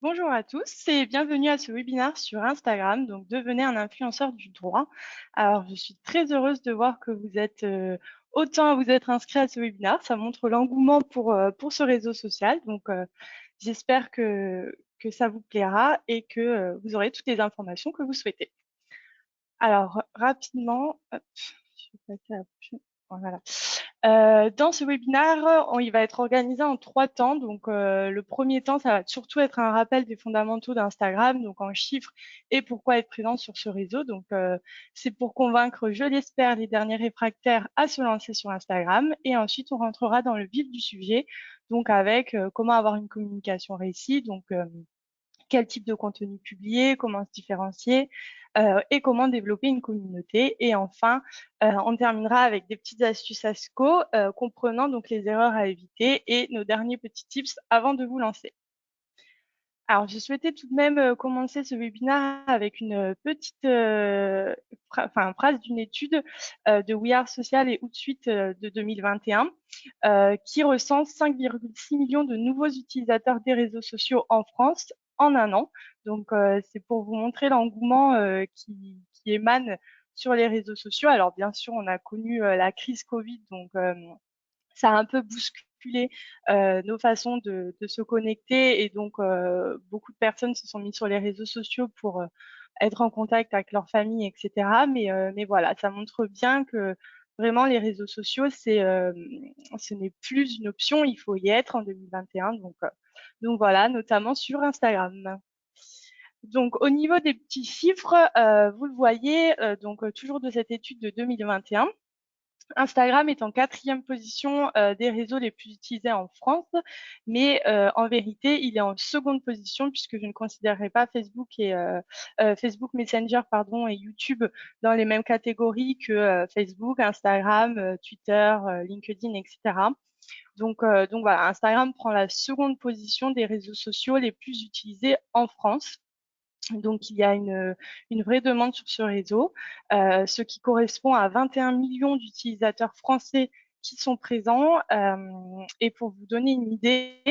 Bonjour à tous et bienvenue à ce webinaire sur Instagram, donc devenez un influenceur du droit. Alors, je suis très heureuse de voir que vous êtes autant à vous être inscrits à ce webinaire. Ça montre l'engouement pour ce réseau social. Donc, j'espère que ça vous plaira et que vous aurez toutes les informations que vous souhaitez. Alors, rapidement, hop, je vais passer à la prochaine. Voilà. Dans ce webinaire, il va être organisé en 3 temps. Donc, le premier temps, ça va surtout être un rappel des fondamentaux d'Instagram, donc en chiffres et pourquoi être présent sur ce réseau. Donc, c'est pour convaincre, je l'espère, les derniers réfractaires à se lancer sur Instagram. Et ensuite, on rentrera dans le vif du sujet, donc avec comment avoir une communication réussie, donc quel type de contenu publier, comment se différencier et comment développer une communauté. Et enfin, on terminera avec des petites astuces ASCO comprenant donc les erreurs à éviter et nos derniers petits tips avant de vous lancer. Alors, je souhaitais tout de même commencer ce webinaire avec une petite phrase d'une étude de We Are Social et Outsuite de 2021 qui recense 5,6 millions de nouveaux utilisateurs des réseaux sociaux en France en un an. Donc, c'est pour vous montrer l'engouement qui émane sur les réseaux sociaux. Alors, bien sûr, on a connu la crise Covid, donc ça a un peu bousculé nos façons de se connecter et donc beaucoup de personnes se sont mises sur les réseaux sociaux pour être en contact avec leur famille, etc. Mais voilà, ça montre bien que vraiment les réseaux sociaux, ce n'est plus une option, il faut y être en 2021. Donc voilà, notamment sur Instagram. Donc au niveau des petits chiffres, vous le voyez, toujours de cette étude de 2021. Instagram est en 4e position des réseaux les plus utilisés en France, mais en vérité, il est en seconde position puisque je ne considérerai pas Facebook Messenger pardon, et YouTube dans les mêmes catégories que Facebook, Instagram, Twitter, LinkedIn, etc. Donc voilà, Instagram prend la seconde position des réseaux sociaux les plus utilisés en France. Donc, il y a une vraie demande sur ce réseau, ce qui correspond à 21 millions d'utilisateurs français qui sont présents. Et pour vous donner une idée,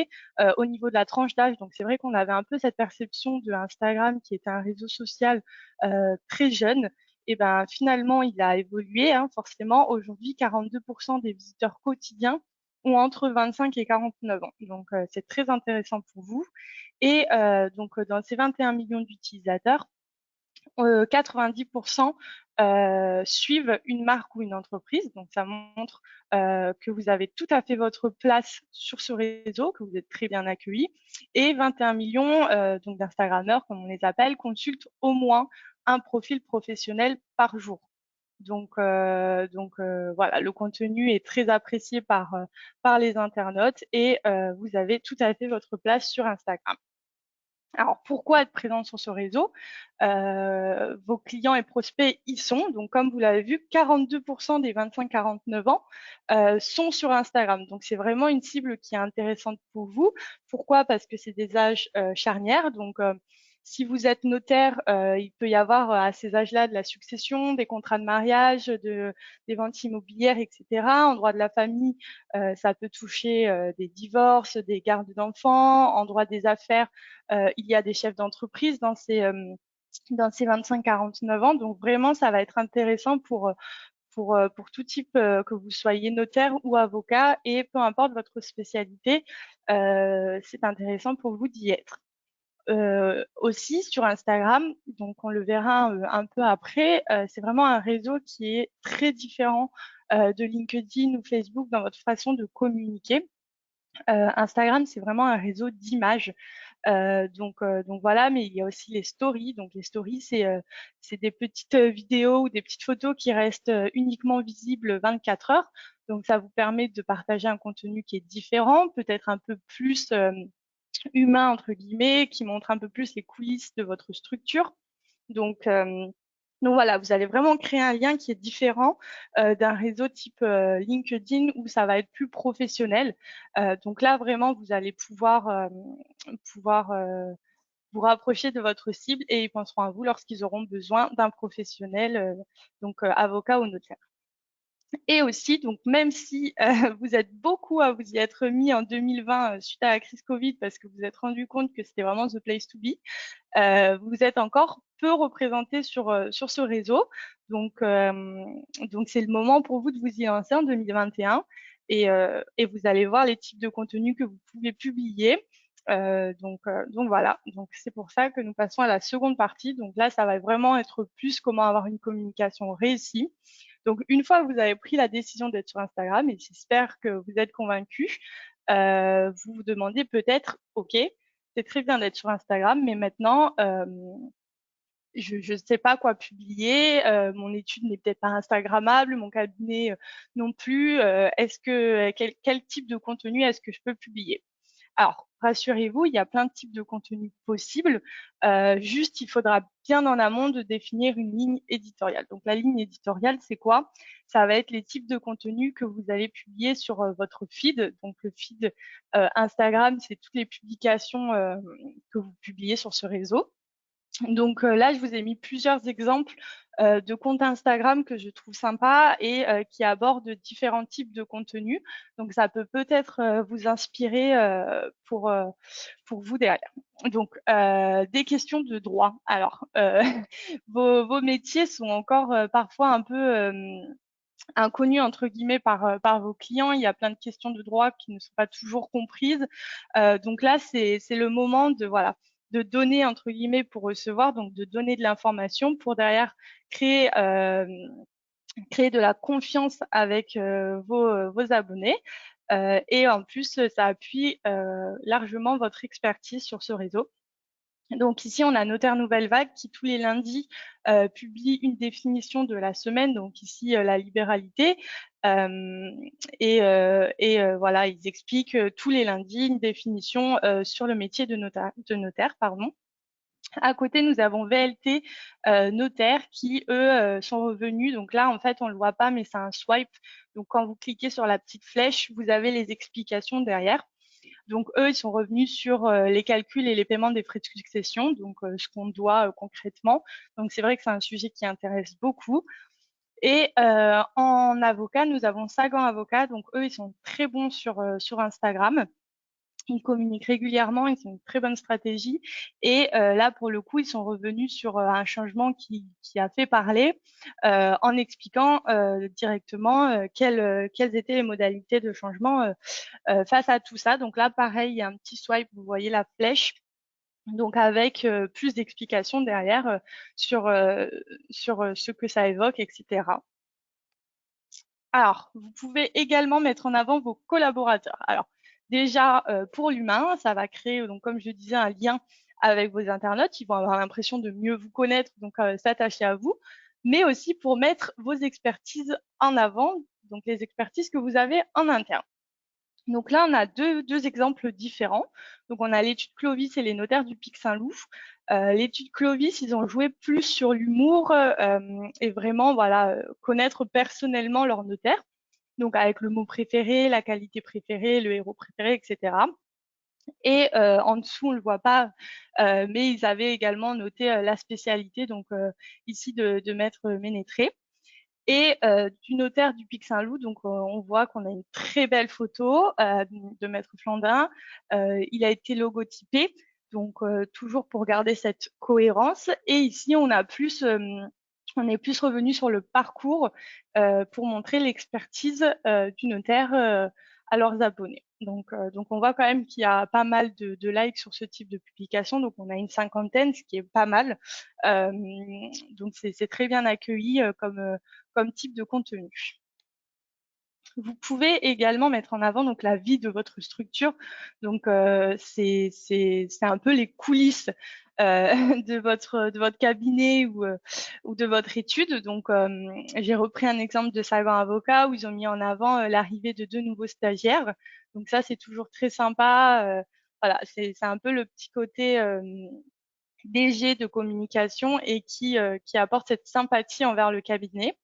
au niveau de la tranche d'âge, donc c'est vrai qu'on avait un peu cette perception de Instagram qui était un réseau social très jeune. Et ben finalement, il a évolué, hein, forcément. Aujourd'hui, 42% des visiteurs quotidiens ont entre 25 et 49 ans. Donc, c'est très intéressant pour vous. Et dans ces 21 millions d'utilisateurs, 90% suivent une marque ou une entreprise. Donc, ça montre que vous avez tout à fait votre place sur ce réseau, que vous êtes très bien accueillis. Et 21 millions donc d'Instagrammeurs, comme on les appelle, consultent au moins un profil professionnel par jour. Voilà, le contenu est très apprécié par les internautes et vous avez tout à fait votre place sur Instagram. Alors, pourquoi être présent sur ce réseau? Vos clients et prospects y sont. Donc, comme vous l'avez vu, 42% des 25-49 ans sont sur Instagram. Donc, c'est vraiment une cible qui est intéressante pour vous. Pourquoi? Parce que c'est des âges charnières. Donc, si vous êtes notaire, il peut y avoir à ces âges-là de la succession, des contrats de mariage, des ventes immobilières, etc. En droit de la famille, ça peut toucher des divorces, des gardes d'enfants. En droit des affaires, il y a des chefs d'entreprise dans ces 25-49 ans. Donc vraiment, ça va être intéressant pour tout type, que vous soyez notaire ou avocat, et peu importe votre spécialité, c'est intéressant pour vous d'y être. Aussi sur Instagram, donc on le verra un peu après, c'est vraiment un réseau qui est très différent de LinkedIn ou Facebook dans votre façon de communiquer. Instagram, c'est vraiment un réseau d'images. Donc voilà, mais il y a aussi les stories. Donc les stories, c'est des petites vidéos ou des petites photos qui restent uniquement visibles 24 heures. Donc ça vous permet de partager un contenu qui est différent, peut-être un peu plus humain entre guillemets, qui montre un peu plus les coulisses de votre structure. Donc, euh, donc voilà, vous allez vraiment créer un lien qui est différent d'un réseau type LinkedIn où ça va être plus professionnel. Donc là, vraiment, vous allez pouvoir vous rapprocher de votre cible et ils penseront à vous lorsqu'ils auront besoin d'un professionnel, avocat ou notaire. Et aussi, donc même si vous êtes beaucoup à vous y être mis en 2020 suite à la crise Covid parce que vous vous êtes rendu compte que c'était vraiment the place to be, vous êtes encore peu représenté sur ce réseau. Donc, donc c'est le moment pour vous de vous y lancer en 2021 et vous allez voir les types de contenus que vous pouvez publier. Donc voilà, donc c'est pour ça que nous passons à la seconde partie. Donc là, ça va vraiment être plus comment avoir une communication réussie. Donc une fois que vous avez pris la décision d'être sur Instagram, et j'espère que vous êtes convaincu, vous vous demandez peut-être, OK, c'est très bien d'être sur Instagram, mais maintenant, je ne sais pas quoi publier, mon étude n'est peut-être pas instagrammable, mon cabinet non plus. Quel type de contenu est-ce que je peux publier? Alors, rassurez-vous, il y a plein de types de contenus possibles. Juste, il faudra bien en amont de définir une ligne éditoriale. Donc, la ligne éditoriale, c'est quoi? Ça va être les types de contenus que vous allez publier sur votre feed. Donc, le feed Instagram, c'est toutes les publications que vous publiez sur ce réseau. Donc là, je vous ai mis plusieurs exemples de comptes Instagram que je trouve sympas et qui abordent différents types de contenus. Donc ça peut peut-être vous inspirer pour vous derrière. Donc des questions de droit. Alors vos métiers sont encore parfois un peu inconnus entre guillemets par vos clients. Il y a plein de questions de droit qui ne sont pas toujours comprises. Donc là, c'est le moment de voilà de donner entre guillemets pour recevoir, donc de donner de l'information pour derrière créer créer de la confiance avec vos abonnés. Et en plus, ça appuie largement votre expertise sur ce réseau. Donc ici, on a Notaire Nouvelle Vague qui tous les lundis publie une définition de la semaine, donc ici la libéralité. Voilà, ils expliquent tous les lundis une définition sur le métier de notaire, pardon. À côté, nous avons VLT Notaire qui, eux, sont revenus. Donc là, en fait, on ne le voit pas, mais c'est un swipe. Donc quand vous cliquez sur la petite flèche, vous avez les explications derrière. Donc eux, ils sont revenus sur les calculs et les paiements des frais de succession, donc ce qu'on doit concrètement. Donc c'est vrai que c'est un sujet qui intéresse beaucoup. Et en avocat, nous avons Sagan Avocat. Donc eux, ils sont très bons sur Instagram. Ils communiquent régulièrement, ils ont une très bonne stratégie. Et là, pour le coup, ils sont revenus sur un changement qui a fait parler en expliquant directement quelles étaient les modalités de changement face à tout ça. Donc là, pareil, il y a un petit swipe, vous voyez la flèche. Donc avec plus d'explications derrière sur ce que ça évoque, etc. Alors, vous pouvez également mettre en avant vos collaborateurs. Alors, déjà, pour l'humain, ça va créer, donc, comme je disais, un lien avec vos internautes. Ils vont avoir l'impression de mieux vous connaître, donc s'attacher à vous, mais aussi pour mettre vos expertises en avant, donc les expertises que vous avez en interne. Donc là, on a deux exemples différents. Donc on a l'étude Clovis et les notaires du Pic Saint-Loup. L'étude Clovis, ils ont joué plus sur l'humour et vraiment voilà connaître personnellement leur notaire. Donc avec le mot préféré, la qualité préférée, le héros préféré, etc. Et en dessous, on le voit pas, mais ils avaient également noté la spécialité, donc ici de Maître Ménétré. Et du notaire du Pic Saint-Loup, donc on voit qu'on a une très belle photo de Maître Flandin. Il a été logotypé, donc toujours pour garder cette cohérence. Et ici, on est plus revenu sur le parcours pour montrer l'expertise du notaire à leurs abonnés. Donc on voit quand même qu'il y a pas mal de likes sur ce type de publication. Donc on a une cinquantaine, ce qui est pas mal. Euh, donc c'est très bien accueilli comme type de contenu. Vous pouvez également mettre en avant donc la vie de votre structure. Donc c'est un peu les coulisses de votre cabinet ou de votre étude. Donc j'ai repris un exemple de Sagan Avocat où ils ont mis en avant l'arrivée de 2 nouveaux stagiaires. Donc ça c'est toujours très sympa. Voilà, c'est un peu le petit côté léger de communication et qui apporte cette sympathie envers le cabinet.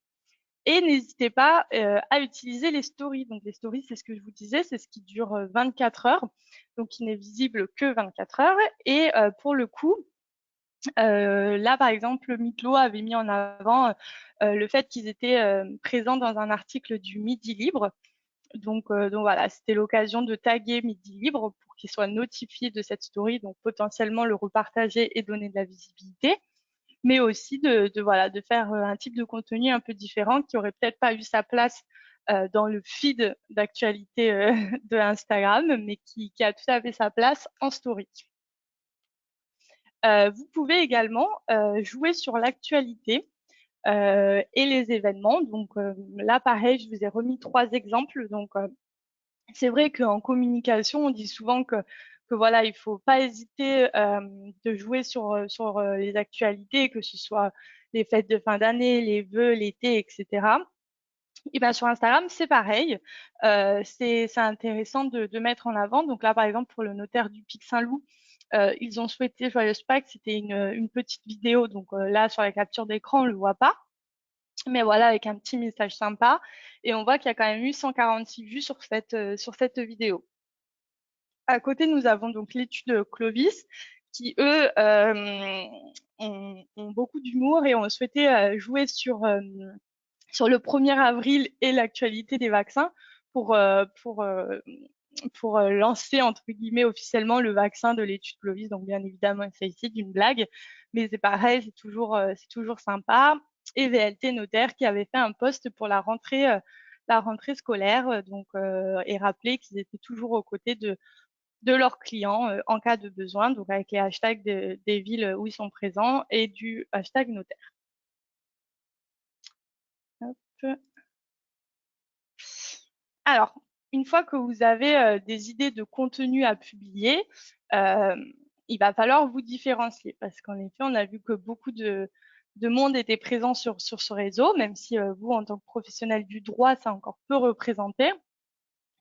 Et n'hésitez pas à utiliser les stories. Donc les stories, c'est ce que je vous disais, c'est ce qui dure 24 heures, donc qui n'est visible que 24 heures. Et pour le coup, Là, par exemple, Miklo avait mis en avant le fait qu'ils étaient présents dans un article du Midi Libre. Donc voilà, c'était l'occasion de taguer Midi Libre pour qu'il soit notifié de cette story, donc potentiellement le repartager et donner de la visibilité, mais aussi voilà, de faire un type de contenu un peu différent qui aurait peut-être pas eu sa place dans le feed d'actualité de Instagram, mais qui a tout à fait sa place en story. Vous pouvez également jouer sur l'actualité et les événements. Donc là, pareil, je vous ai remis 3 exemples. Donc c'est vrai qu'en communication, on dit souvent que voilà, il faut pas hésiter de jouer sur les actualités, que ce soit les fêtes de fin d'année, les vœux, l'été, etc. Et ben sur Instagram, c'est pareil. C'est intéressant de mettre en avant. Donc là, par exemple, pour le notaire du Pic Saint-Loup, ils ont souhaité Joyeuse Pâques. C'était une petite vidéo. Donc là, sur la capture d'écran, on le voit pas. Mais voilà, avec un petit message sympa. Et on voit qu'il y a quand même eu 146 vues sur cette vidéo. À côté, nous avons donc l'étude Clovis, qui, eux, ont beaucoup d'humour et ont souhaité jouer sur le 1er avril et l'actualité des vaccins pour, lancer, entre guillemets, officiellement le vaccin de l'étude Clovis. Donc, bien évidemment, il s'agit d'une blague, mais c'est pareil, c'est toujours sympa. Et VLT Notaire qui avait fait un post pour la rentrée scolaire, et rappelé qu'ils étaient toujours aux côtés de leurs clients en cas de besoin, donc avec les hashtags des villes où ils sont présents et du hashtag notaire. Hop. Alors, une fois que vous avez des idées de contenu à publier, il va falloir vous différencier parce qu'en effet, on a vu que beaucoup de monde était présent sur ce réseau, même si vous, en tant que professionnel du droit, c'est encore peu représenté.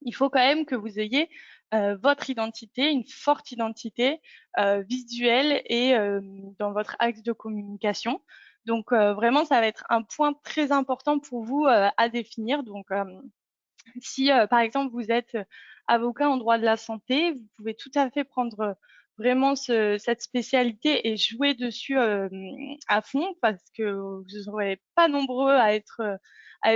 Il faut quand même que vous ayez votre identité, une forte identité visuelle et dans votre axe de communication. Donc vraiment, ça va être un point très important pour vous à définir. Donc si par exemple vous êtes avocat en droit de la santé, vous pouvez tout à fait prendre vraiment cette spécialité et jouer dessus à fond parce que vous ne serez pas nombreux à être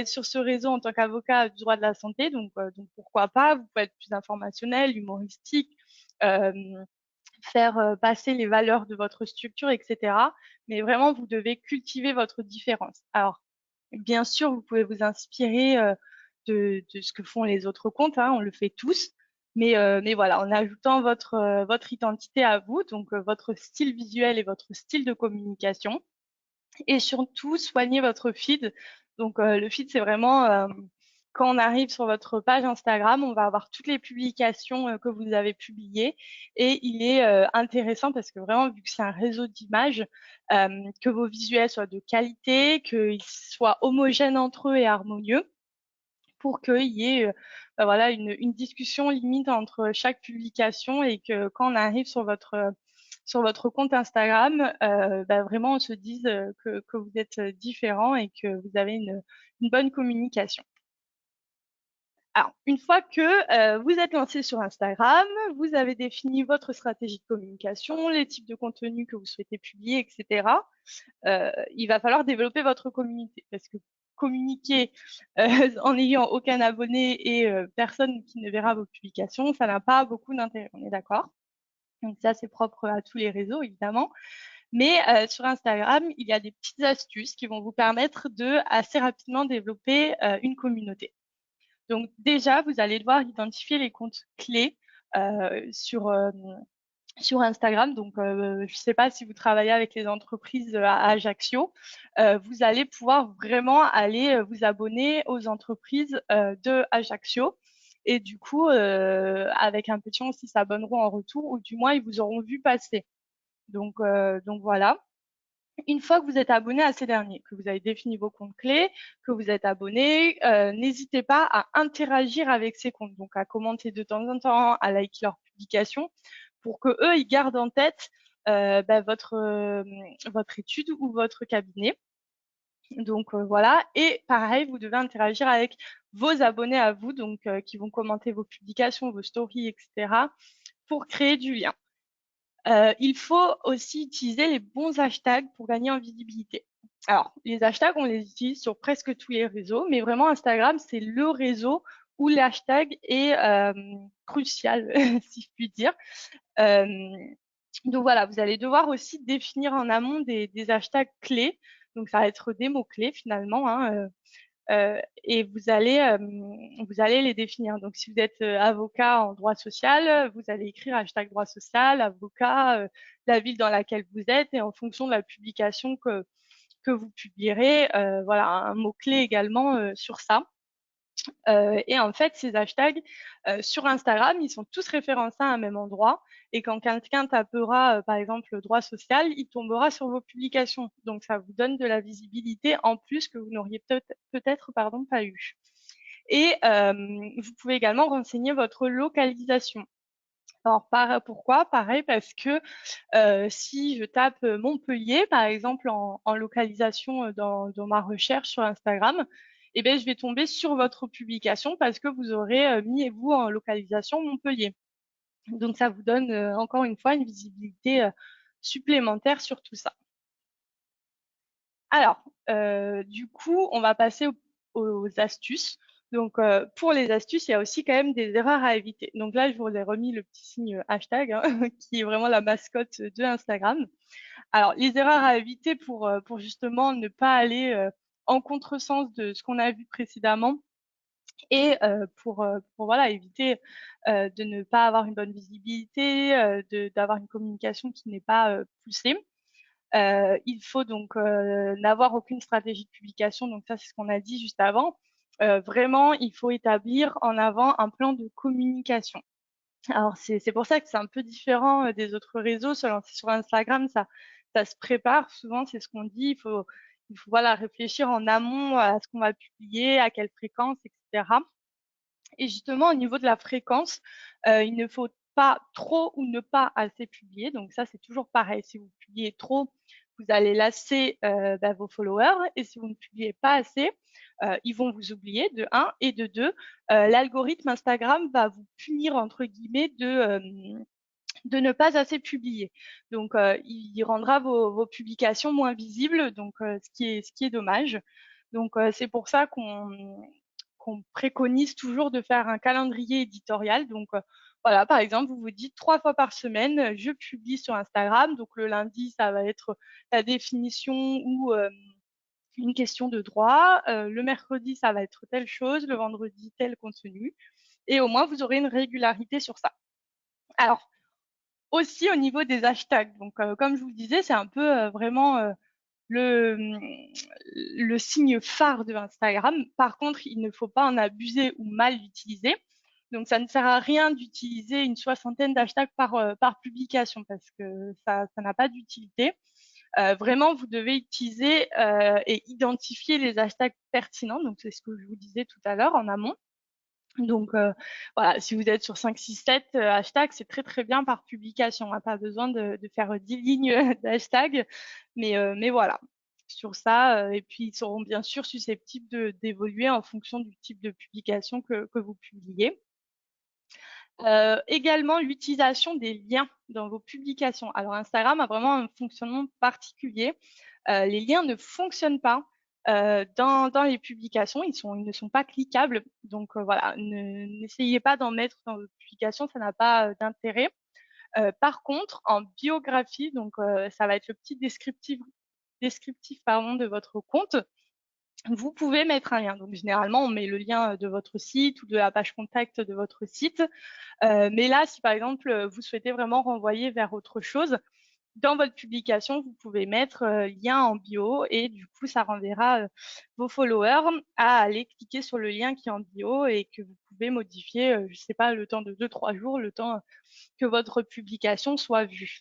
sur ce réseau en tant qu'avocat du droit de la santé. Donc pourquoi pas, vous pouvez être plus informationnel, humoristique, euh, faire passer les valeurs de votre structure, etc. Mais vraiment, vous devez cultiver votre différence. Alors, bien sûr, vous pouvez vous inspirer de ce que font les autres comptes, hein, on le fait tous. Mais voilà, en ajoutant votre identité à vous, donc votre style visuel et votre style de communication. Et surtout, soignez votre feed. Donc, le feed, c'est vraiment quand on arrive sur votre page Instagram, on va avoir toutes les publications que vous avez publiées. Et il est intéressant parce que vraiment, vu que c'est un réseau d'images, que vos visuels soient de qualité, qu'ils soient homogènes entre eux et harmonieux pour qu'il y ait voilà, une discussion limite entre chaque publication et que quand on arrive sur votre compte Instagram, vraiment on se dise que vous êtes différent et que vous avez une bonne communication. Alors, une fois que vous êtes lancé sur Instagram, vous avez défini votre stratégie de communication, les types de contenus que vous souhaitez publier, etc. Il va falloir développer votre communauté parce que communiquer en n'ayant aucun abonné et personne qui ne verra vos publications, ça n'a pas beaucoup d'intérêt. On est d'accord? Donc ça, c'est propre à tous les réseaux, évidemment. Mais sur Instagram, il y a des petites astuces qui vont vous permettre de assez rapidement développer une communauté. Donc déjà, vous allez devoir identifier les comptes clés sur Instagram. Donc, je ne sais pas si vous travaillez avec les entreprises à Ajaccio, vous allez pouvoir vraiment aller vous abonner aux entreprises de Ajaccio. Et du coup, avec un petit, ils s'abonneront en retour, ou du moins, ils vous auront vu passer. Donc voilà. Une fois que vous êtes abonné à ces derniers, que vous avez défini vos comptes clés, que vous êtes abonné, n'hésitez pas à interagir avec ces comptes, donc à commenter de temps en temps, à liker leurs publications, pour que eux ils gardent en tête votre étude ou votre cabinet. Donc voilà, et pareil, vous devez interagir avec vos abonnés à vous, donc qui vont commenter vos publications, vos stories, etc., pour créer du lien. Il faut aussi utiliser les bons hashtags pour gagner en visibilité. Alors, les hashtags, on les utilise sur presque tous les réseaux, mais vraiment Instagram, c'est le réseau où l'hashtag est crucial, si je puis dire. Euh, donc voilà, vous allez devoir aussi définir en amont des hashtags clés. Donc ça va être des mots-clés finalement, hein, et vous allez les définir. Donc, si vous êtes avocat en droit social, vous allez écrire hashtag droit social, avocat, la ville dans laquelle vous êtes, et en fonction de la publication que vous publierez, voilà, un mot-clé également sur ça. Et en fait, ces hashtags sur Instagram, ils sont tous référencés à un même endroit. Et quand quelqu'un tapera, par exemple, droit social, il tombera sur vos publications. Donc, ça vous donne de la visibilité en plus que vous n'auriez peut-être pas eu. Et vous pouvez également renseigner votre localisation. Alors, pourquoi? Pareil, parce que si je tape Montpellier, par exemple, en localisation dans ma recherche sur Instagram, eh bien, je vais tomber sur votre publication parce que vous aurez mis, vous, en localisation Montpellier. Donc, ça vous donne encore une fois une visibilité supplémentaire sur tout ça. Alors, du coup, on va passer aux astuces. Donc, pour les astuces, il y a aussi quand même des erreurs à éviter. Donc là, je vous ai remis le petit signe hashtag, hein, qui est vraiment la mascotte de Instagram. Alors, les erreurs à éviter pour justement ne pas aller en contresens de ce qu'on a vu précédemment et pour voilà, éviter de ne pas avoir une bonne visibilité, d'avoir une communication qui n'est pas poussée. Il faut donc n'avoir aucune stratégie de publication. Donc ça, c'est ce qu'on a dit juste avant. Vraiment, il faut établir en avant un plan de communication. Alors, c'est pour ça que c'est un peu différent des autres réseaux. Sur Instagram, ça se prépare. Souvent, c'est ce qu'on dit. Il faut voilà, réfléchir en amont à ce qu'on va publier, à quelle fréquence, etc. Et justement, au niveau de la fréquence, il ne faut pas trop ou ne pas assez publier. Donc ça, c'est toujours pareil. Si vous publiez trop, vous allez lasser vos followers. Et si vous ne publiez pas assez, ils vont vous oublier, de un. Et de deux, l'algorithme Instagram va vous punir, entre guillemets, de ne pas assez publier. Donc, il rendra vos publications moins visibles, donc ce qui est dommage. Donc, c'est pour ça qu'on préconise toujours de faire un calendrier éditorial. Donc, voilà, par exemple, vous vous dites 3 fois par semaine, je publie sur Instagram. Donc, le lundi, ça va être la définition ou une question de droit. Le mercredi, ça va être telle chose. Le vendredi, tel contenu. Et au moins, vous aurez une régularité sur ça. Alors, aussi au niveau des hashtags. Donc, comme je vous le disais, c'est un peu vraiment le, le signe phare de Instagram. Par contre, il ne faut pas en abuser ou mal l'utiliser. Donc, ça ne sert à rien d'utiliser une soixantaine d'hashtags par publication parce que ça n'a pas d'utilité. Vraiment, vous devez utiliser et identifier les hashtags pertinents. Donc, c'est ce que je vous disais tout à l'heure en amont. Donc voilà, si vous êtes sur 5, 6, 7 hashtags, c'est très très bien par publication. On n'a pas besoin de faire 10 lignes d'hashtags, mais voilà, sur ça. Et puis ils seront bien sûr susceptibles d'évoluer en fonction du type de publication que vous publiez. Également l'utilisation des liens dans vos publications. Alors Instagram a vraiment un fonctionnement particulier. Les liens ne fonctionnent pas dans les publications, ils ne sont pas cliquables. Donc voilà, n'essayez pas d'en mettre dans vos publications, ça n'a pas d'intérêt. Par contre, en biographie, donc ça va être le petit descriptif pardon, de votre compte, vous pouvez mettre un lien. Donc généralement, on met le lien de votre site ou de la page contact de votre site. Mais là, si par exemple, vous souhaitez vraiment renvoyer vers autre chose, dans votre publication, vous pouvez mettre lien en bio et du coup, ça renverra vos followers à aller cliquer sur le lien qui est en bio et que vous pouvez modifier, je ne sais pas, le temps de 2-3 jours, le temps que votre publication soit vue.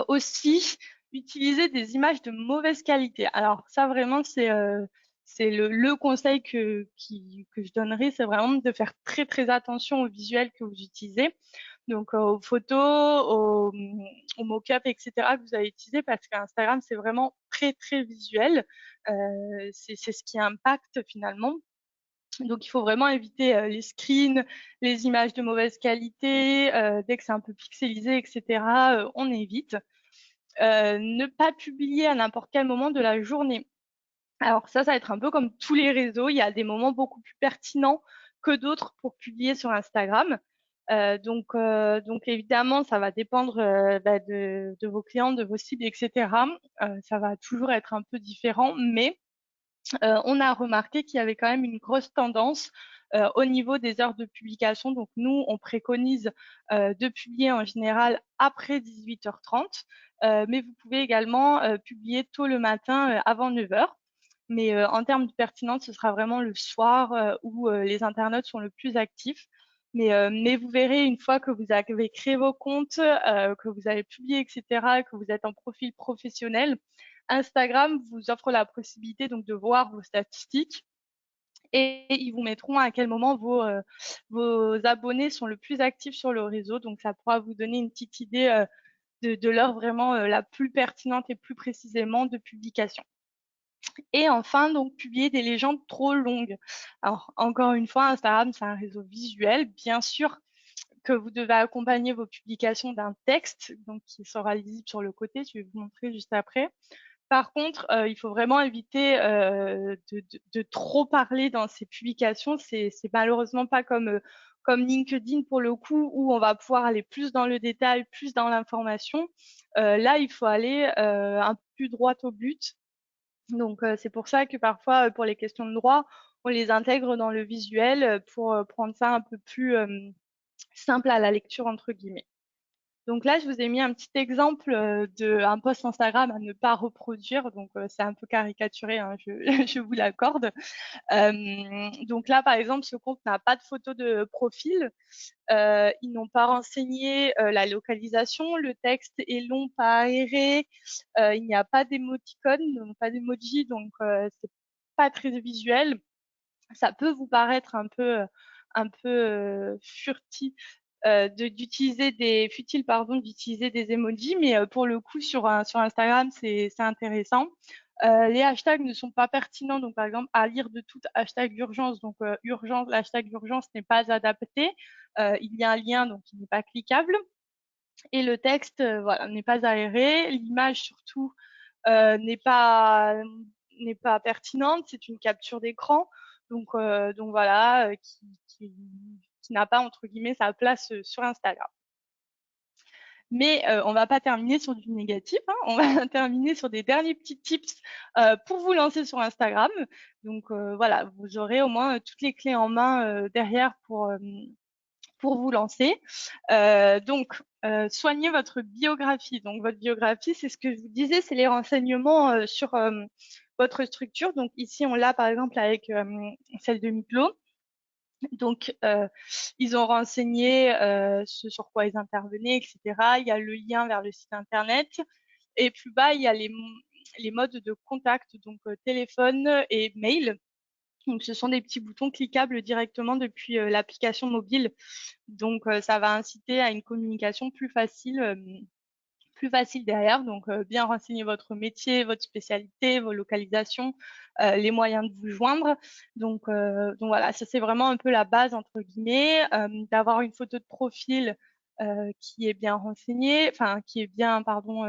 Aussi, utiliser des images de mauvaise qualité. Alors ça, vraiment, c'est le conseil que je donnerais, c'est vraiment de faire très très attention aux visuels que vous utilisez. Donc aux photos, aux mock-up, etc. que vous allez utiliser parce qu'Instagram, c'est vraiment très très visuel. C'est ce qui impacte finalement. Donc, il faut vraiment éviter les screens, les images de mauvaise qualité, dès que c'est un peu pixelisé, etc., on évite. Ne pas publier à n'importe quel moment de la journée. Alors ça va être un peu comme tous les réseaux. Il y a des moments beaucoup plus pertinents que d'autres pour publier sur Instagram. Donc évidemment, ça va dépendre de vos clients, de vos cibles, etc. Ça va toujours être un peu différent, mais on a remarqué qu'il y avait quand même une grosse tendance au niveau des heures de publication. Donc nous, on préconise de publier en général après 18h30, mais vous pouvez également publier tôt le matin avant 9h. Mais en termes de pertinence, ce sera vraiment le soir où les internautes sont le plus actifs. Mais vous verrez, une fois que vous avez créé vos comptes, que vous avez publié, etc., que vous êtes en profil professionnel, Instagram vous offre la possibilité donc de voir vos statistiques et ils vous mettront à quel moment vos abonnés sont le plus actifs sur le réseau. Donc, ça pourra vous donner une petite idée de l'heure vraiment la plus pertinente et plus précisément de publication. Et enfin, donc, publier des légendes trop longues. Alors, encore une fois, Instagram, c'est un réseau visuel. Bien sûr que vous devez accompagner vos publications d'un texte, donc qui sera lisible sur le côté. Je vais vous montrer juste après. Par contre, il faut vraiment éviter de trop parler dans ces publications. C'est malheureusement pas comme LinkedIn pour le coup, où on va pouvoir aller plus dans le détail, plus dans l'information. Là, il faut aller un peu plus droit au but. Donc, c'est pour ça que parfois, pour les questions de droit, on les intègre dans le visuel pour prendre ça un peu plus simple à la lecture, entre guillemets. Donc là, je vous ai mis un petit exemple d'un post Instagram à ne pas reproduire. Donc, c'est un peu caricaturé, hein, je vous l'accorde. Donc là, par exemple, ce compte n'a pas de photo de profil. Ils n'ont pas renseigné la localisation. Le texte est long, pas aéré. Il n'y a pas d'émoticône, pas d'emoji. Donc, c'est pas très visuel. Ça peut vous paraître un peu furtif d'utiliser des futiles pardon d'utiliser des emojis, mais pour le coup sur Instagram c'est intéressant. Les hashtags ne sont pas pertinents, donc par exemple à lire de tout hashtag urgence, donc urgence, l'hashtag urgence n'est pas adapté. Il y a un lien donc il n'est pas cliquable et le texte voilà n'est pas aéré, l'image surtout n'est pas pertinente, c'est une capture d'écran, donc voilà qui n'a pas entre guillemets sa place sur Instagram. Mais on va pas terminer sur du négatif, hein. On va terminer sur des derniers petits tips pour vous lancer sur Instagram. Donc voilà, vous aurez au moins toutes les clés en main derrière pour vous lancer. Donc, soignez votre biographie. Donc, votre biographie, c'est ce que je vous disais, c'est les renseignements sur votre structure. Donc, ici, on l'a par exemple avec celle de Miklo. Donc, ils ont renseigné ce sur quoi ils intervenaient, etc. Il y a le lien vers le site internet. Et plus bas, il y a les modes de contact, donc téléphone et mail. Donc, ce sont des petits boutons cliquables directement depuis l'application mobile. Donc, ça va inciter à une communication plus facile derrière. Donc, bien renseigner votre métier, votre spécialité, vos localisations, les moyens de vous joindre. Donc voilà, ça c'est vraiment un peu la base entre guillemets, d'avoir une photo de profil qui est bien renseignée, enfin qui est bien, pardon,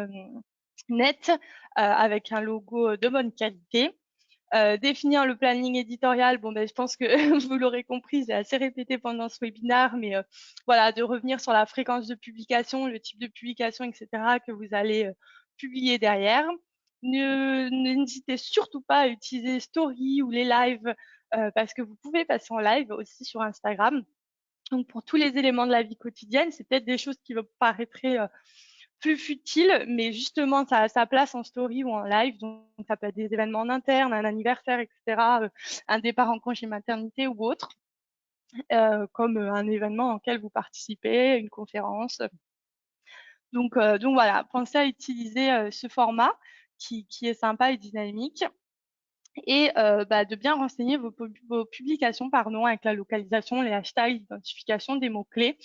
nette, avec un logo de bonne qualité. Définir le planning éditorial, bon ben je pense que vous l'aurez compris, j'ai assez répété pendant ce webinaire, mais voilà, de revenir sur la fréquence de publication, le type de publication, etc. que vous allez publier derrière. N'hésitez surtout pas à utiliser Story ou les lives parce que vous pouvez passer en live aussi sur Instagram. Donc pour tous les éléments de la vie quotidienne, c'est peut-être des choses qui vous paraîtraient plus futile, mais justement, ça a sa place en story ou en live. Donc, ça peut être des événements en interne, un anniversaire, etc., un départ en congé maternité ou autre, comme un événement auquel vous participez, une conférence. Donc voilà, pensez à utiliser ce format qui est sympa et dynamique et de bien renseigner vos publications pardon, avec la localisation, les hashtags, l'identification des mots-clés.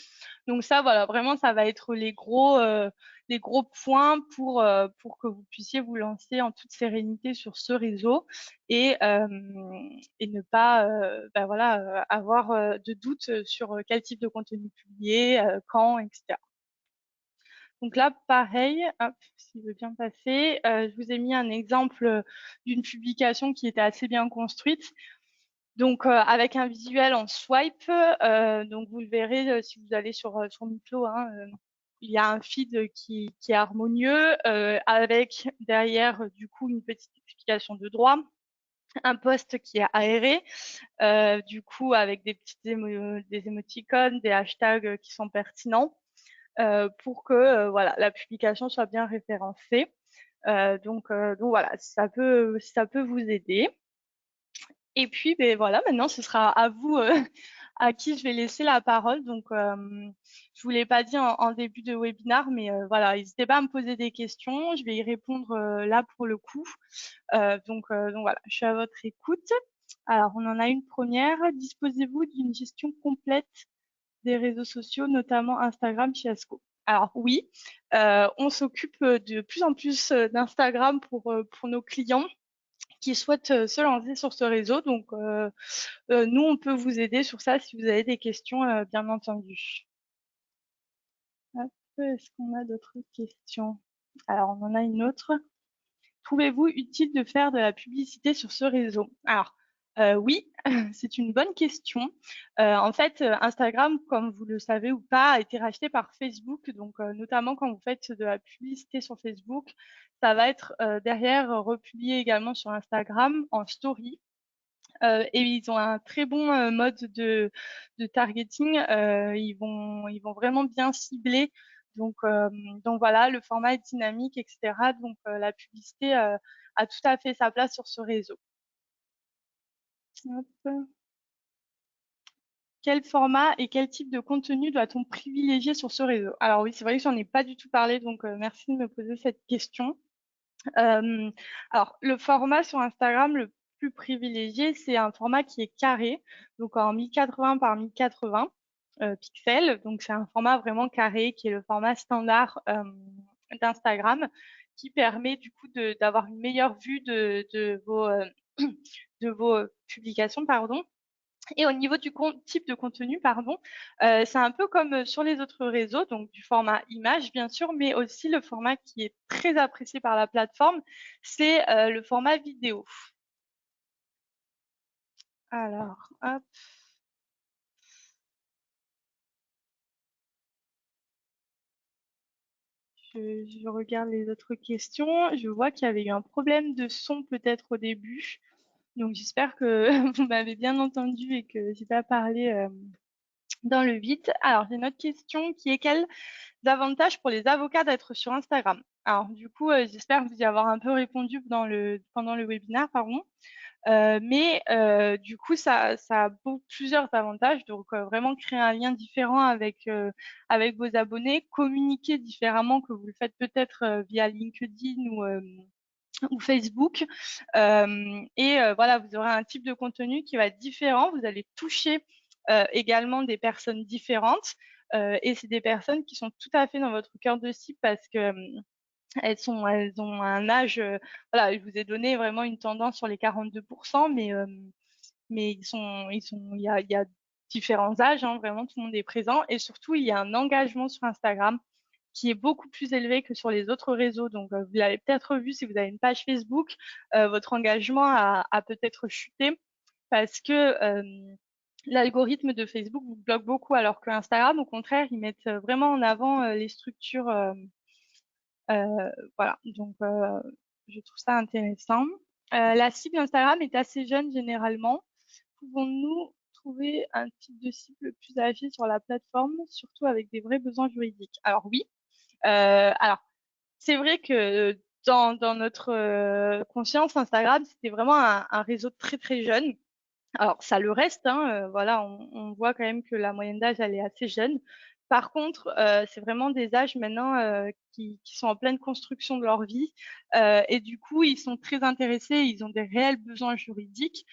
Donc ça, voilà, vraiment, ça va être des gros points pour que vous puissiez vous lancer en toute sérénité sur ce réseau et ne pas voilà, avoir de doutes sur quel type de contenu publier, quand, etc. Donc là, pareil, hop, s'il veut bien passer, je vous ai mis un exemple d'une publication qui était assez bien construite. Donc avec un visuel en swipe, donc vous le verrez si vous allez sur Miplo, hein, il y a un feed qui est harmonieux avec derrière du coup une petite explication de droit, un post qui est aéré, du coup avec des petites des émoticônes, des hashtags qui sont pertinents pour que voilà la publication soit bien référencée. Donc voilà, ça peut vous aider. Et puis, ben voilà, maintenant, ce sera à vous à qui je vais laisser la parole. Donc, je vous l'ai pas dit en début de webinaire, mais voilà, n'hésitez pas à me poser des questions. Je vais y répondre là pour le coup. Donc voilà, je suis à votre écoute. Alors, on en a une première. Disposez-vous d'une gestion complète des réseaux sociaux, notamment Instagram chez Asco? Alors oui, on s'occupe de plus en plus d'Instagram pour nos clients qui souhaitent se lancer sur ce réseau. Donc, nous, on peut vous aider sur ça si vous avez des questions, bien entendu. Hop, est-ce qu'on a d'autres questions? Alors, on en a une autre. Trouvez-vous utile de faire de la publicité sur ce réseau? Alors, oui, c'est une bonne question. En fait, Instagram, comme vous le savez ou pas, a été racheté par Facebook. Donc, notamment quand vous faites de la publicité sur Facebook, ça va être derrière republié également sur Instagram en story. Et ils ont un très bon mode de targeting. Ils vont vraiment bien cibler. Donc, donc voilà, le format est dynamique, etc. Donc la publicité a tout à fait sa place sur ce réseau. Hop. Quel format et quel type de contenu doit-on privilégier sur ce réseau? Alors oui, c'est vrai que j'en ai pas du tout parlé, donc merci de me poser cette question. Alors, le format sur Instagram le plus privilégié, c'est un format qui est carré, donc en 1080 par 1080 pixels. Donc, c'est un format vraiment carré qui est le format standard d'Instagram qui permet du coup d'avoir une meilleure vue de vos publications, pardon. Et au niveau du type de contenu, pardon, c'est un peu comme sur les autres réseaux, donc du format image, bien sûr, mais aussi le format qui est très apprécié par la plateforme, c'est le format vidéo. Alors, hop. Je regarde les autres questions. Je vois qu'il y avait eu un problème de son peut-être au début. Donc, j'espère que vous m'avez bien entendu et que j'ai pas parlé dans le vide. Alors, j'ai une autre question qui est quels avantages pour les avocats d'être sur Instagram? Alors, du coup, j'espère vous y avoir un peu répondu pendant le webinaire, pardon. Mais du coup, ça a plusieurs avantages. Donc, vraiment créer un lien différent avec vos abonnés, communiquer différemment que vous le faites peut-être via LinkedIn ou Facebook. Voilà, vous aurez un type de contenu qui va être différent. Vous allez toucher également des personnes différentes. Et c'est des personnes qui sont tout à fait dans votre cœur de cible parce que elles ont un âge, voilà, je vous ai donné vraiment une tendance sur les 42%, mais il y a différents âges, hein, vraiment tout le monde est présent et surtout il y a un engagement sur Instagram qui est beaucoup plus élevé que sur les autres réseaux. Donc vous l'avez peut-être vu si vous avez une page Facebook, votre engagement a peut-être chuté parce que l'algorithme de Facebook vous bloque beaucoup alors que Instagram, au contraire, ils mettent vraiment en avant les structures. Voilà, donc je trouve ça intéressant. La cible Instagram est assez jeune généralement. Pouvons-nous trouver un type de cible plus âgé sur la plateforme, surtout avec des vrais besoins juridiques? Alors oui. Alors c'est vrai que dans notre conscience, Instagram, c'était vraiment un réseau très très jeune. Alors, ça le reste, hein, voilà, on voit quand même que la moyenne d'âge, elle est assez jeune. Par contre, c'est vraiment des âges maintenant qui sont en pleine construction de leur vie et du coup, ils sont très intéressés, ils ont des réels besoins juridiques.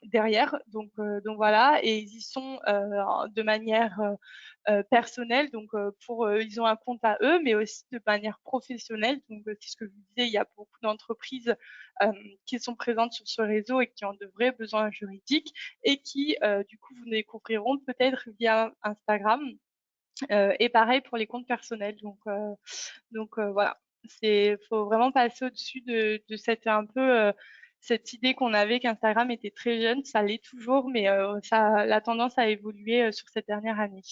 derrière. Donc voilà, et ils y sont de manière personnelle. Donc ils ont un compte à eux, mais aussi de manière professionnelle. Donc c'est ce que je vous disais, il y a beaucoup d'entreprises qui sont présentes sur ce réseau et qui ont de vrais besoins juridiques et qui du coup vous découvriront peut-être via Instagram. Et pareil pour les comptes personnels. Donc voilà, c'est faut vraiment passer au-dessus de cette un peu cette idée qu'on avait qu'Instagram était très jeune. Ça l'est toujours, mais ça, la tendance a évolué sur cette dernière année.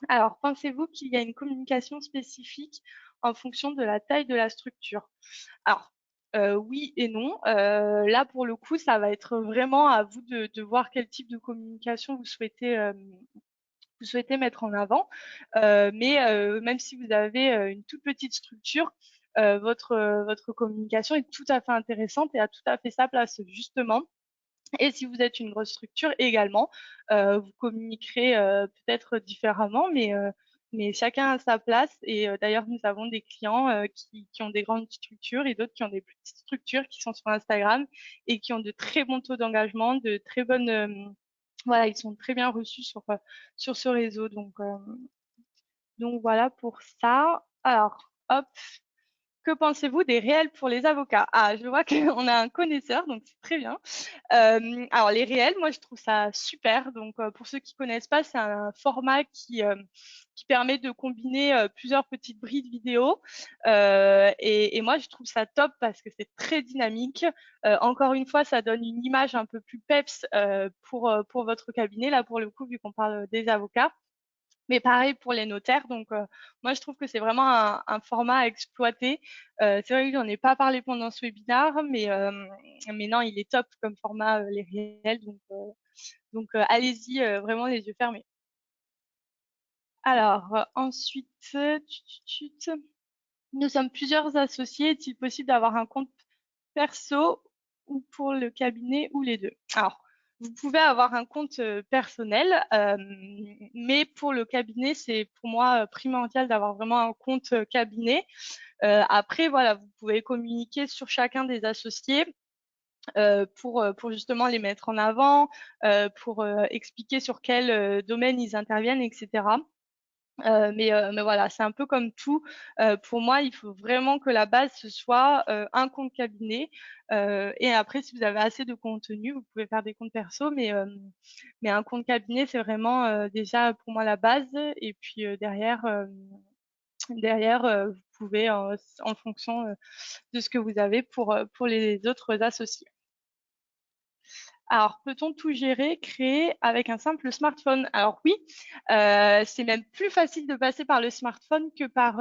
Alors, pensez-vous qu'il y a une communication spécifique en fonction de la taille de la structure? Alors, oui et non. Là, pour le coup, ça va être vraiment à vous de voir quel type de communication vous souhaitez mettre en avant. Mais même si vous avez une toute petite structure, votre communication est tout à fait intéressante et a tout à fait sa place, justement. Et si vous êtes une grosse structure également, vous communiquerez peut-être différemment, mais chacun a sa place. Et d'ailleurs, nous avons des clients qui ont des grandes structures et d'autres qui ont des petites structures qui sont sur Instagram et qui ont de très bons taux d'engagement, de très bonnes voilà, ils sont très bien reçus sur ce réseau. Donc voilà pour ça. Alors, hop, que pensez-vous des réels pour les avocats? Ah, je vois qu'on a un connaisseur, donc c'est très bien. Alors les réels, moi je trouve ça super. Donc pour ceux qui connaissent pas, c'est un format qui permet de combiner plusieurs petites brides vidéo. Et moi je trouve ça top parce que c'est très dynamique. Encore une fois, ça donne une image un peu plus peps pour votre cabinet. Là pour le coup, vu qu'on parle des avocats. Mais pareil pour les notaires. Donc, moi, je trouve que c'est vraiment un format à exploiter. C'est vrai que j'en ai pas parlé pendant ce webinaire, mais non, il est top comme format, les réels. Allez-y, vraiment les yeux fermés. Alors, ensuite, nous sommes plusieurs associés. Est-il possible d'avoir un compte perso ou pour le cabinet ou les deux? Alors, vous pouvez avoir un compte personnel, mais pour le cabinet, c'est pour moi primordial d'avoir vraiment un compte cabinet. Après, voilà, vous pouvez communiquer sur chacun des associés pour justement les mettre en avant, pour expliquer sur quel domaine ils interviennent, etc. Mais voilà, c'est un peu comme tout. Pour moi, il faut vraiment que la base, ce soit un compte cabinet. Et après, si vous avez assez de contenu, vous pouvez faire des comptes perso, mais un compte cabinet, c'est vraiment déjà pour moi la base. Et puis derrière vous pouvez, en fonction de ce que vous avez pour les autres associés. Alors, peut-on tout gérer, créer avec un simple smartphone? Alors oui, c'est même plus facile de passer par le smartphone que par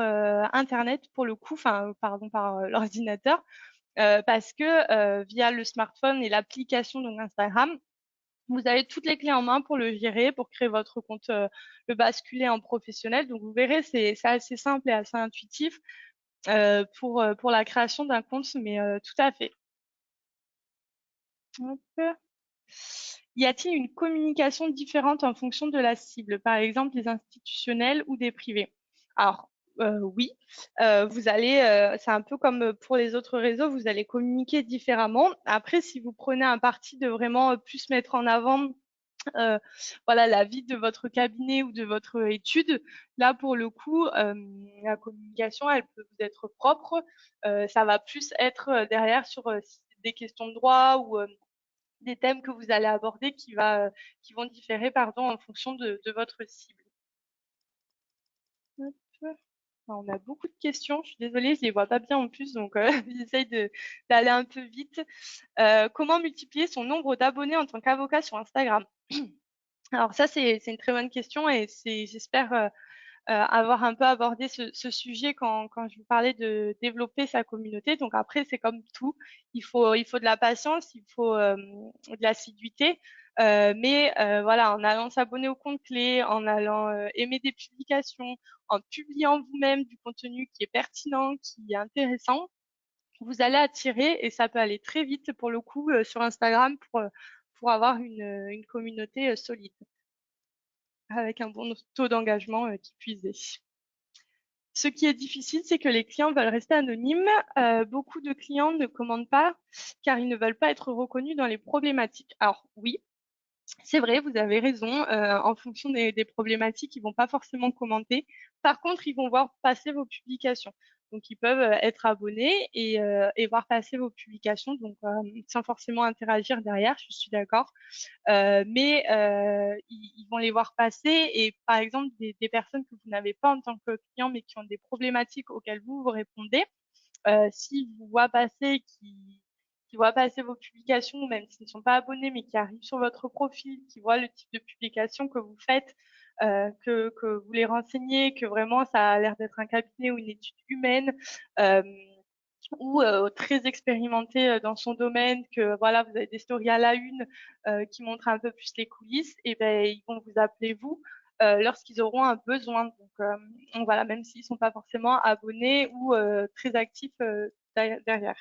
Internet pour le coup, enfin, pardon, par l'ordinateur, parce que via le smartphone et l'application donc Instagram, vous avez toutes les clés en main pour le gérer, pour créer votre compte, le basculer en professionnel. Donc vous verrez, c'est assez simple et assez intuitif pour la création d'un compte, mais tout à fait. Hop. Y a-t-il une communication différente en fonction de la cible, par exemple des institutionnels ou des privés? Alors, oui, vous allez, c'est un peu comme pour les autres réseaux, vous allez communiquer différemment. Après, si vous prenez un parti de vraiment plus mettre en avant euh, voilà, la vie de votre cabinet ou de votre étude, là, pour le coup, la communication, elle peut vous être propre. Ça va plus être derrière sur des questions de droit ou des thèmes que vous allez aborder qui vont différer pardon, en fonction de votre cible. Hop. Alors, on a beaucoup de questions. Je suis désolée, je les vois pas bien en plus, donc j'essaye d'aller un peu vite. Comment multiplier son nombre d'abonnés en tant qu'avocat sur Instagram? Alors ça, c'est une très bonne question et j'espère avoir un peu abordé ce sujet quand je vous parlais de développer sa communauté. Donc après, c'est comme tout, il faut de la patience, il faut de l'assiduité. Mais voilà, en allant s'abonner au compte clé, en allant aimer des publications, en publiant vous-même du contenu qui est pertinent, qui est intéressant, vous allez attirer et ça peut aller très vite pour le coup sur Instagram pour avoir une communauté solide avec un bon taux d'engagement qui puisait. Ce qui est difficile, c'est que les clients veulent rester anonymes. Beaucoup de clients ne commandent pas car ils ne veulent pas être reconnus dans les problématiques. Alors oui, c'est vrai, vous avez raison. En fonction des problématiques, ils vont pas forcément commenter. Par contre, ils vont voir passer vos publications. Donc, ils peuvent être abonnés et voir passer vos publications, donc sans forcément interagir derrière. Je suis d'accord. Mais ils vont les voir passer et par exemple des personnes que vous n'avez pas en tant que client mais qui ont des problématiques auxquelles vous répondez, s'ils vous voient passer, qui voient passer vos publications, même s'ils ne sont pas abonnés, mais qui arrivent sur votre profil, qui voient le type de publication que vous faites, que vous les renseignez, que vraiment ça a l'air d'être un cabinet ou une étude humaine, euh, ou très expérimenté dans son domaine, que voilà, vous avez des stories à la une qui montrent un peu plus les coulisses, et ben ils vont vous appeler vous lorsqu'ils auront un besoin. Donc voilà, même s'ils sont pas forcément abonnés ou très actifs derrière.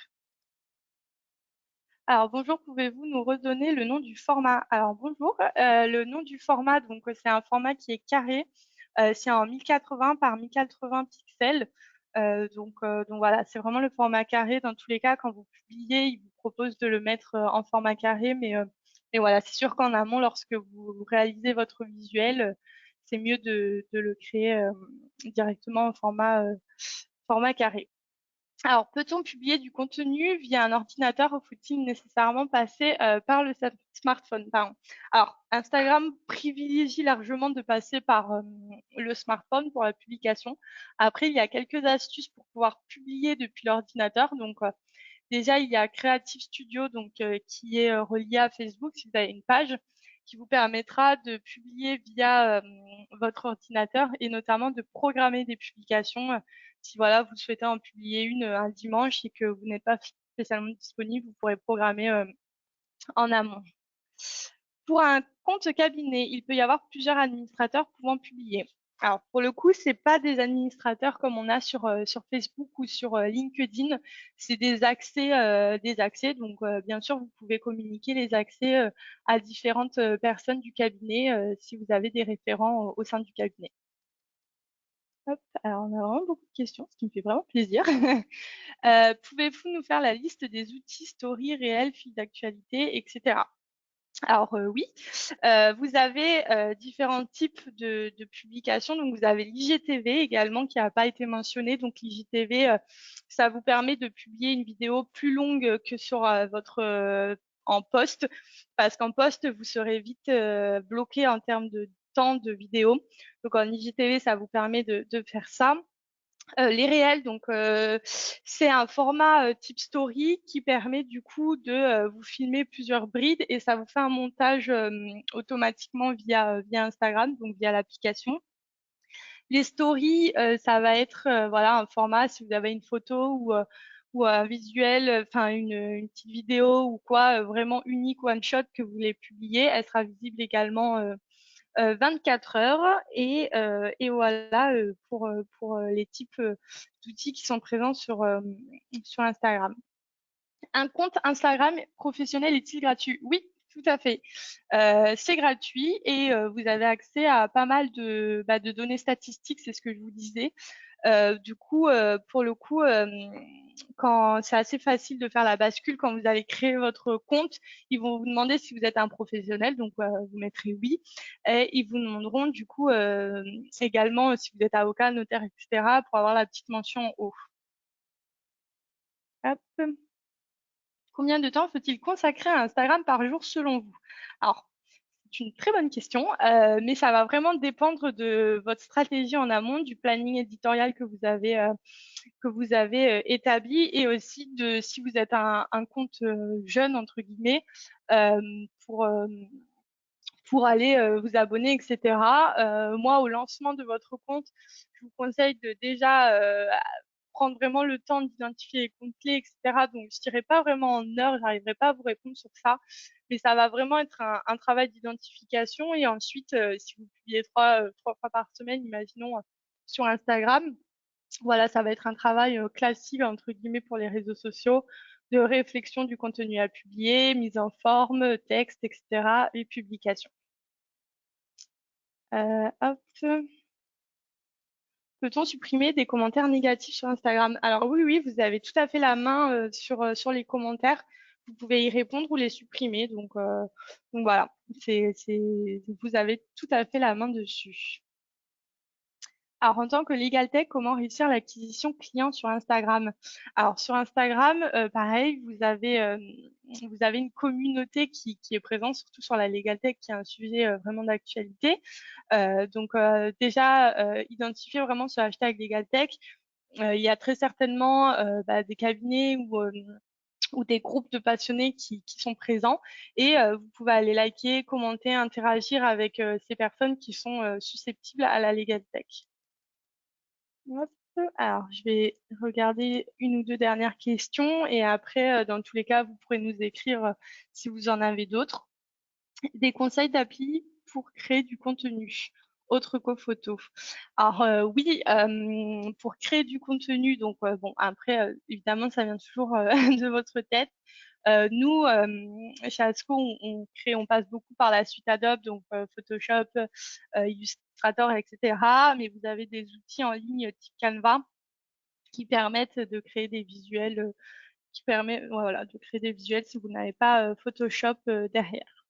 Alors bonjour, pouvez-vous nous redonner le nom du format? Alors bonjour, le nom du format, donc c'est un format qui est carré, c'est en 1080 par 1080 pixels. Donc voilà, c'est vraiment le format carré. Dans tous les cas, quand vous publiez, il vous propose de le mettre en format carré, mais voilà, c'est sûr qu'en amont, lorsque vous réalisez votre visuel, c'est mieux de le créer directement en format carré. Alors, peut-on publier du contenu via un ordinateur ou faut-il nécessairement passer par le smartphone? Pardon. Alors, Instagram privilégie largement de passer par le smartphone pour la publication. Après, il y a quelques astuces pour pouvoir publier depuis l'ordinateur. Donc, déjà, il y a Creative Studio donc, qui est relié à Facebook si vous avez une page qui vous permettra de publier via votre ordinateur et notamment de programmer des publications. Si voilà, vous souhaitez en publier une un dimanche et que vous n'êtes pas spécialement disponible, vous pourrez programmer en amont. Pour un compte cabinet, il peut y avoir plusieurs administrateurs pouvant publier. Alors, pour le coup, c'est pas des administrateurs comme on a sur Facebook ou sur LinkedIn. C'est des accès. Donc, bien sûr, vous pouvez communiquer les accès à différentes personnes du cabinet si vous avez des référents au sein du cabinet. Hop, alors on a vraiment beaucoup de questions, ce qui me fait vraiment plaisir. Pouvez-vous nous faire la liste des outils story réels, fil d'actualité, etc. Alors oui, vous avez différents types de publications. Donc vous avez l'IGTV également qui n'a pas été mentionné. Donc l'IGTV, ça vous permet de publier une vidéo plus longue que sur votre en post, parce qu'en post vous serez vite bloqué en termes de temps de vidéo. Donc en IGTV, ça vous permet de faire ça. Les réels, donc c'est un format type story qui permet du coup de vous filmer plusieurs brides et ça vous fait un montage automatiquement via Instagram, donc via l'application. Les stories, ça va être voilà un format si vous avez une photo ou un visuel, enfin une petite vidéo ou quoi, vraiment unique one shot que vous voulez publier, elle sera visible également 24 heures et voilà pour les types d'outils qui sont présents sur Instagram. Un compte Instagram professionnel est-il gratuit? Oui, tout à fait. C'est gratuit et vous avez accès à pas mal de données statistiques, c'est ce que je vous disais. Du coup, pour le coup, quand c'est assez facile de faire la bascule, quand vous allez créer votre compte, ils vont vous demander si vous êtes un professionnel, donc vous mettrez oui, et ils vous demanderont du coup également si vous êtes avocat, notaire, etc., pour avoir la petite mention en haut. Hop. Combien de temps faut-il consacrer à Instagram par jour selon vous? Alors, c'est une très bonne question, mais ça va vraiment dépendre de votre stratégie en amont, du planning éditorial que vous avez établi et aussi de si vous êtes un compte jeune entre guillemets euh, pour euh, pour aller vous abonner, etc. Moi, au lancement de votre compte, je vous conseille de déjà prendre vraiment le temps d'identifier les comptes clés, etc. Donc, je dirais pas vraiment en heure, j'arriverai pas à vous répondre sur ça, mais ça va vraiment être un travail d'identification. Et ensuite, si vous publiez trois fois par semaine, imaginons sur Instagram, voilà, ça va être un travail classique entre guillemets pour les réseaux sociaux, de réflexion du contenu à publier, mise en forme, texte, etc. et publication. Hop. Peut-on supprimer des commentaires négatifs sur Instagram? Alors oui, oui, vous avez tout à fait la main sur les commentaires. Vous pouvez y répondre ou les supprimer. Donc voilà, vous avez tout à fait la main dessus. Alors, en tant que Legal Tech, comment réussir l'acquisition client sur Instagram? Alors, sur Instagram, pareil, vous avez une communauté qui est présente, surtout sur la Legal Tech, qui est un sujet vraiment d'actualité. Déjà, identifier vraiment ce hashtag Legal Tech. Il y a très certainement des cabinets ou des groupes de passionnés qui sont présents et vous pouvez aller liker, commenter, interagir avec ces personnes qui sont susceptibles à la Legal Tech. Hop. Alors, je vais regarder une ou deux dernières questions et après, dans tous les cas, vous pourrez nous écrire si vous en avez d'autres. Des conseils d'appli pour créer du contenu, autre qu'aux photos. Alors oui, pour créer du contenu, donc bon, après, évidemment, ça vient toujours de votre tête. Nous, chez Asco, on passe beaucoup par la suite Adobe, donc Photoshop, Illustrator, etc. Mais vous avez des outils en ligne type Canva qui permettent de créer des visuels, voilà, de créer des visuels si vous n'avez pas Photoshop derrière.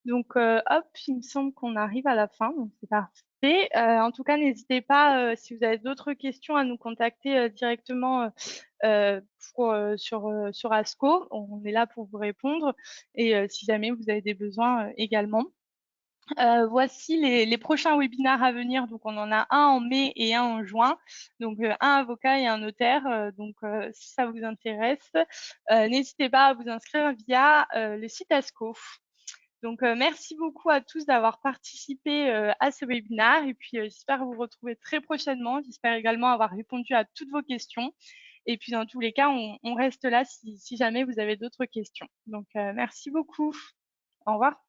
Donc, hop, il me semble qu'on arrive à la fin, donc c'est parfait. En tout cas, n'hésitez pas, si vous avez d'autres questions, à nous contacter directement sur ASCO. On est là pour vous répondre et si jamais vous avez des besoins également. Voici les prochains webinaires à venir. Donc, on en a un en mai et un en juin. Donc, un avocat et un notaire. Si ça vous intéresse, n'hésitez pas à vous inscrire via le site ASCO. Donc, merci beaucoup à tous d'avoir participé à ce webinaire et puis j'espère vous retrouver très prochainement. J'espère également avoir répondu à toutes vos questions. Et puis, dans tous les cas, on reste là si jamais vous avez d'autres questions. Donc, merci beaucoup. Au revoir.